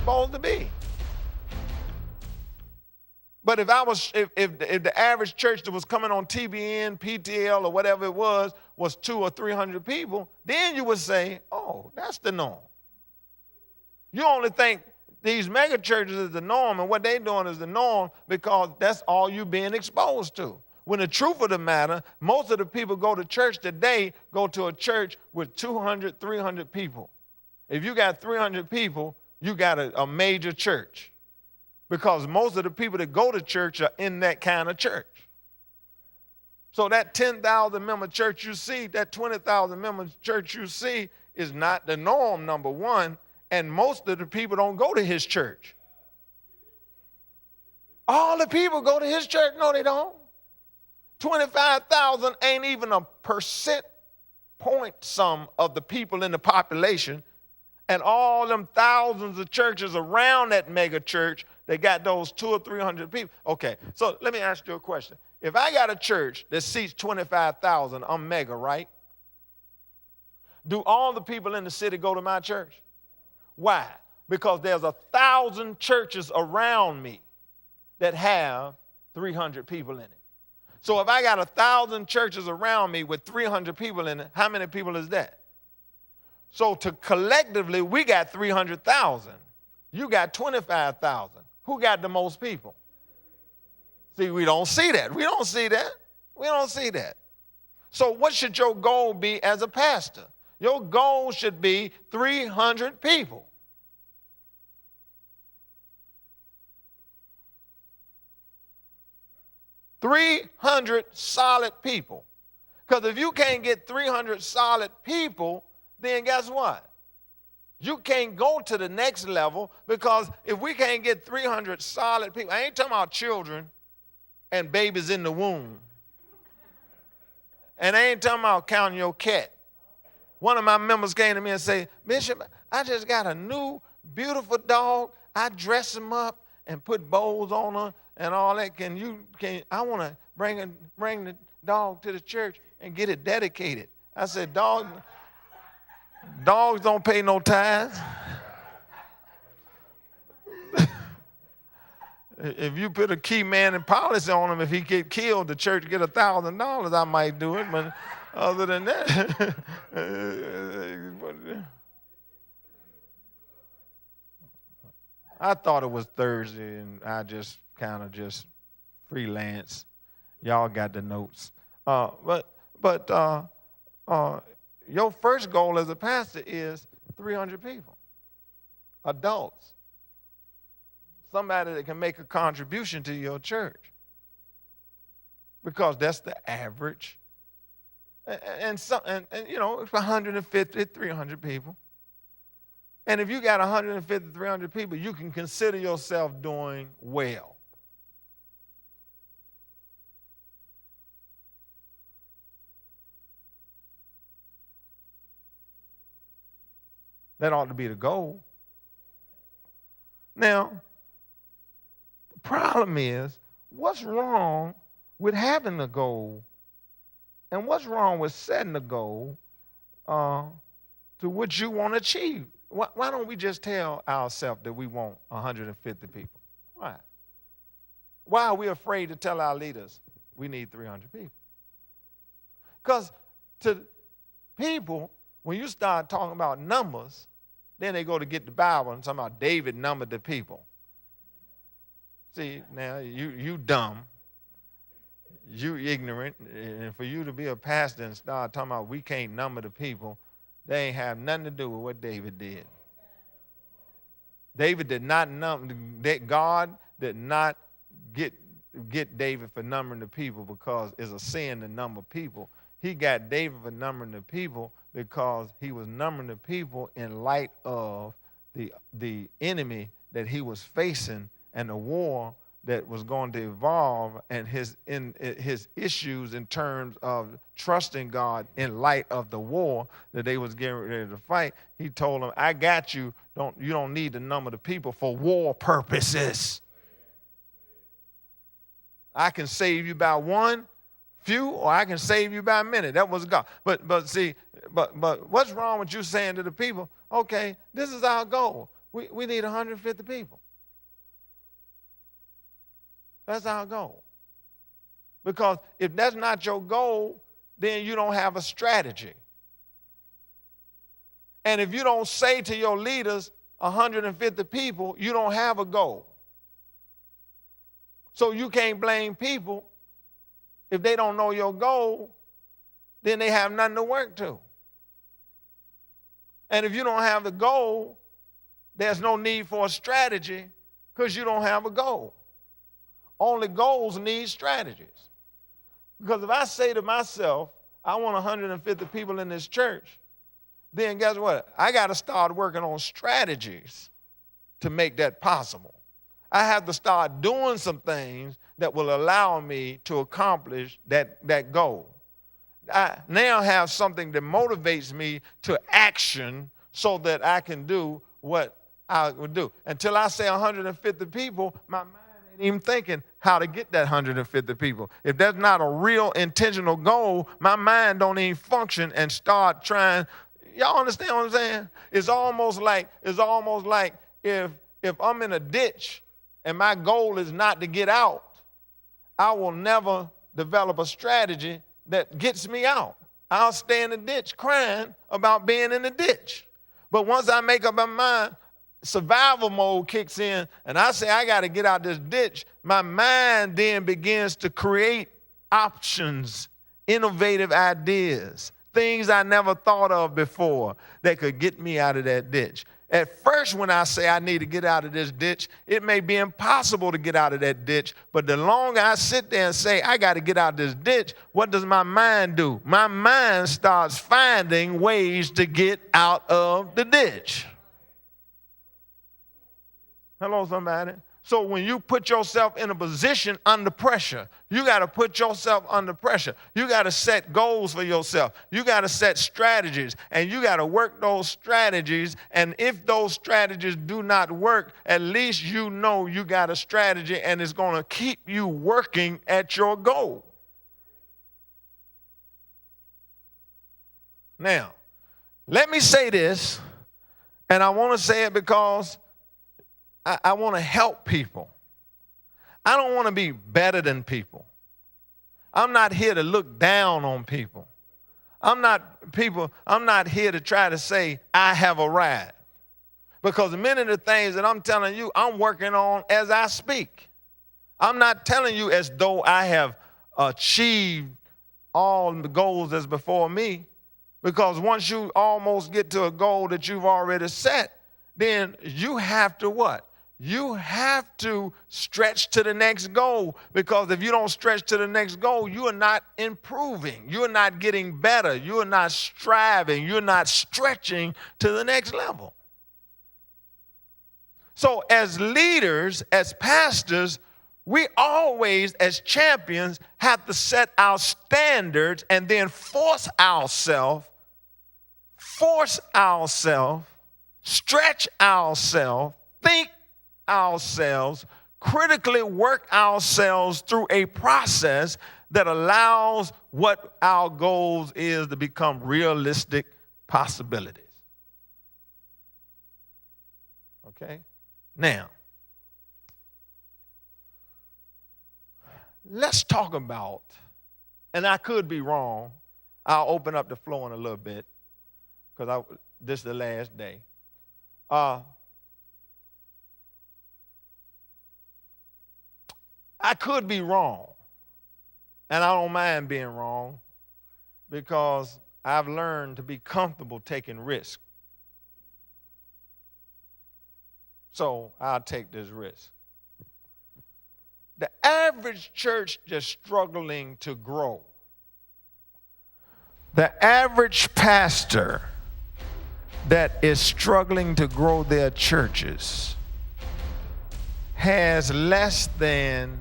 supposed to be. But if the average church that was coming on TBN, PTL, or whatever it was 200 or 300 people, then you would say, oh, that's the norm. You only think these mega churches is the norm, and what they're doing is the norm because that's all you're being exposed to. When the truth of the matter, most of the people go to church today, go to a church with 200, 300 people. If you got 300 people, you got a major church. Because most of the people that go to church are in that kind of church. So that 10,000 member church you see, that 20,000 member church you see is not the norm, number one, and most of the people don't go to his church. All the people go to his church. No, they don't. 25,000 ain't even a percent point sum of the people in the population, and all them thousands of churches around that mega church, they got those 200 or 300 people. Okay, so let me ask you a question. If I got a church that seats 25,000, I'm mega, right? Do all the people in the city go to my church? Why? Because there's 1,000 churches around me that have 300 people in it. So if I got 1,000 churches around me with 300 people in it, how many people is that? So collectively, we got 300,000. You got 25,000. Who got the most people? See, we don't see that. We don't see that. We don't see that. So what should your goal be as a pastor? Your goal should be 300 people. $300 solid people. Because if you can't get 300 solid people, then guess what? You can't go to the next level, because if we can't get 300 solid people, I ain't talking about children and babies in the womb. And I ain't talking about counting your cat. One of my members came to me and said, Bishop, I just got a new, beautiful dog. I dress him up and put bows on her and all that. I want to bring the dog to the church and get it dedicated. I said, dogs don't pay no tithes. If you put a key man and policy on him, if he get killed, the church get $1,000, I might do it. But other than that, I thought it was Thursday, and I just kind of just freelance. Y'all got the notes. But your first goal as a pastor is 300 people, adults, somebody that can make a contribution to your church, because that's the average. And you know, it's 150, 300 people. And if you got 150, 300 people, you can consider yourself doing well. That ought to be the goal. Now, the problem is, what's wrong with having a goal? And what's wrong with setting a goal to what you want to achieve? Why don't we just tell ourselves that we want 150 people? Why? Why are we afraid to tell our leaders we need 300 people? Because to people, when you start talking about numbers, then they go to get the Bible and talk about David numbered the people. See, now you dumb, you ignorant, and for you to be a pastor and start talking about we can't number the people, they ain't have nothing to do with what David did. David did not number, God did not get David for numbering the people because it's a sin to number people. He got David for numbering the people because he was numbering the people in light of the enemy that he was facing and the war that was going to evolve, and his issues in terms of trusting God in light of the war that they was getting ready to fight. He told them, I got you. You don't need to number the people for war purposes. I can save you by one, few, or I can save you by many. That was God. But see, but what's wrong with you saying to the people, okay, this is our goal. We need 150 people. That's our goal. Because if that's not your goal, then you don't have a strategy. And if you don't say to your leaders 150 people, you don't have a goal. So you can't blame people if they don't know your goal, then they have nothing to work to. And if you don't have the goal, there's no need for a strategy because you don't have a goal. Only goals need strategies. Because if I say to myself, I want 150 people in this church, then guess what? I got to start working on strategies to make that possible. I have to start doing some things that will allow me to accomplish that goal. I now have something that motivates me to action so that I can do what I would do. Until I say 150 people, my mind ain't even thinking how to get that 150 people. If that's not a real intentional goal, my mind don't even function and start trying. Y'all understand what I'm saying? It's almost like if I'm in a ditch and my goal is not to get out, I will never develop a strategy that gets me out. I'll stay in the ditch crying about being in the ditch. But once I make up my mind, survival mode kicks in, and I say I got to get out this ditch, my mind then begins to create options, innovative ideas, things I never thought of before that could get me out of that ditch. At first, when I say I need to get out of this ditch, it may be impossible to get out of that ditch. But the longer I sit there and say, I got to get out of this ditch, what does my mind do? My mind starts finding ways to get out of the ditch. Hello, somebody. So when you put yourself in a position under pressure, you got to put yourself under pressure. You got to set goals for yourself. You got to set strategies, and you got to work those strategies. And if those strategies do not work, at least you know you got a strategy, and it's going to keep you working at your goal. Now, let me say this, and I want to say it because I want to help people. I don't want to be better than people. I'm not here to look down on people. I'm not here to try to say I have arrived. Because many of the things that I'm telling you, I'm working on as I speak. I'm not telling you as though I have achieved all the goals that's before me. Because once you almost get to a goal that you've already set, then you have to what? You have to stretch to the next goal, because if you don't stretch to the next goal, you are not improving. You're not getting better. You're not striving. You're not stretching to the next level. So as leaders, as pastors, we always, as champions, have to set our standards and then force ourselves, stretch ourselves, think ourselves, critically work ourselves through a process that allows what our goals is to become realistic possibilities. Okay? Now, let's talk about, and I could be wrong, I'll open up the floor in a little bit because this is the last day. I could be wrong, and I don't mind being wrong because I've learned to be comfortable taking risks. So I'll take this risk. The average church just struggling to grow. The average pastor that is struggling to grow their churches has less than